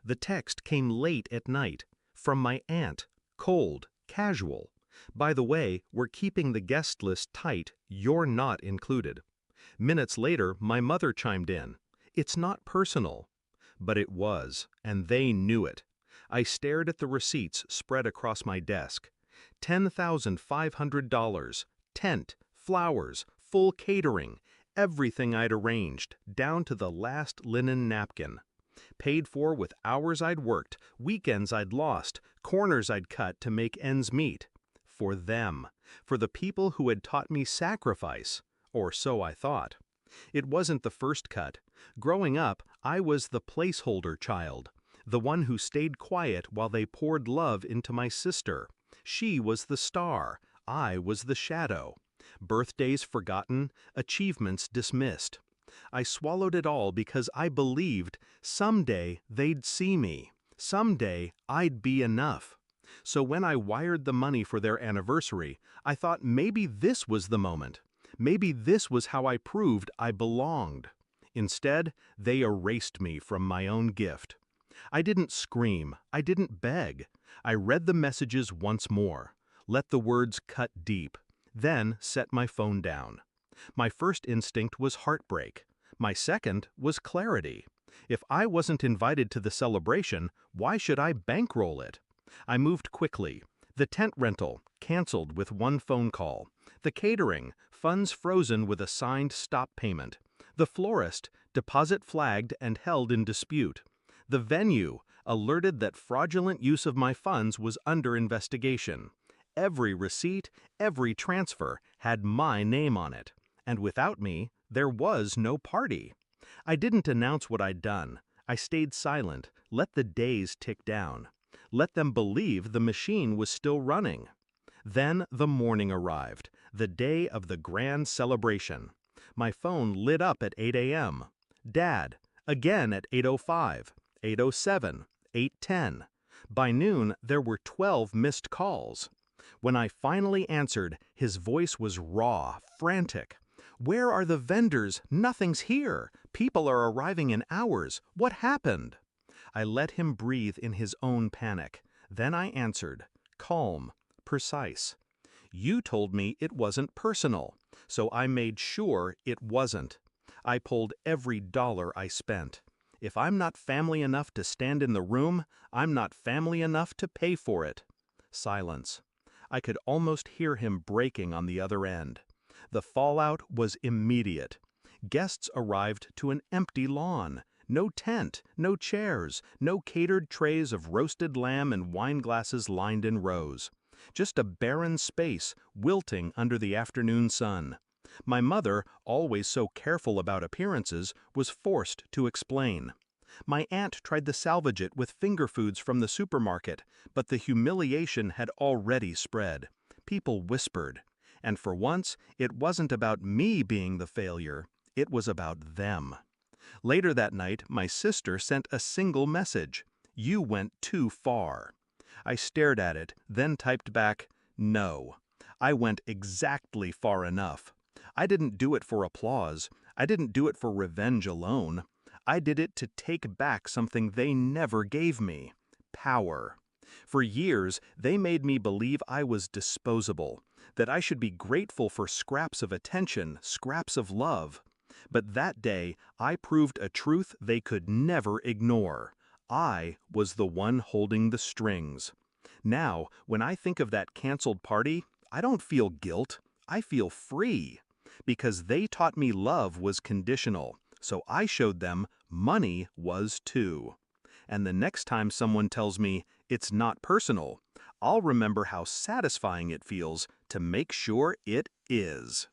The text came late at night, from my aunt, cold, casual. By the way, we're keeping the guest list tight, you're not included. Minutes later, my mother chimed in. It's not personal. But it was, and they knew it. I stared at the receipts spread across my desk. $10,500, tent, flowers, full catering, everything I'd arranged, down to the last linen napkin. Paid for with hours I'd worked, weekends I'd lost, corners I'd cut to make ends meet. For them, for the people who had taught me sacrifice, or so I thought. It wasn't the first cut. Growing up, I was the placeholder child, the one who stayed quiet while they poured love into my sister. She was the star, I was the shadow. Birthdays forgotten, achievements dismissed. I swallowed it all because I believed someday they'd see me. Someday I'd be enough. So when I wired the money for their anniversary, I thought maybe this was the moment. Maybe this was how I proved I belonged. Instead, they erased me from my own gift. I didn't scream, I didn't beg. I read the messages once more, let the words cut deep, then set my phone down. My first instinct was heartbreak. My second was clarity. If I wasn't invited to the celebration, why should I bankroll it? I moved quickly. The tent rental, canceled with one phone call. The catering, funds frozen with a signed stop payment. The florist, deposit flagged and held in dispute. The venue, alerted that fraudulent use of my funds was under investigation. Every receipt, every transfer had my name on it. And without me, there was no party. I didn't announce what I'd done. I stayed silent, let the days tick down. Let them believe the machine was still running. Then the morning arrived, the day of the grand celebration. My phone lit up at 8 a.m. Dad, again at 8:05, 8:07, 8:10. By noon, there were 12 missed calls. When I finally answered, his voice was raw, frantic. Where are the vendors? Nothing's here. People are arriving in hours. What happened? I let him breathe in his own panic. Then I answered, calm, precise. You told me it wasn't personal, so I made sure it wasn't. I pulled every dollar I spent. If I'm not family enough to stand in the room, I'm not family enough to pay for it. Silence. I could almost hear him breaking on the other end. The fallout was immediate. Guests arrived to an empty lawn. No tent, no chairs, no catered trays of roasted lamb and wine glasses lined in rows. Just a barren space, wilting under the afternoon sun. My mother, always so careful about appearances, was forced to explain. My aunt tried to salvage it with finger foods from the supermarket, but the humiliation had already spread. People whispered. And for once, it wasn't about me being the failure, it was about them. Later that night, my sister sent a single message. You went too far. I stared at it, then typed back, no. I went exactly far enough. I didn't do it for applause. I didn't do it for revenge alone. I did it to take back something they never gave me. Power. For years, they made me believe I was disposable, that I should be grateful for scraps of attention, scraps of love. But that day, I proved a truth they could never ignore. I was the one holding the strings. Now, when I think of that canceled party, I don't feel guilt. I feel free. Because they taught me love was conditional, so I showed them money was too. And the next time someone tells me it's not personal, I'll remember how satisfying it feels to make sure it is.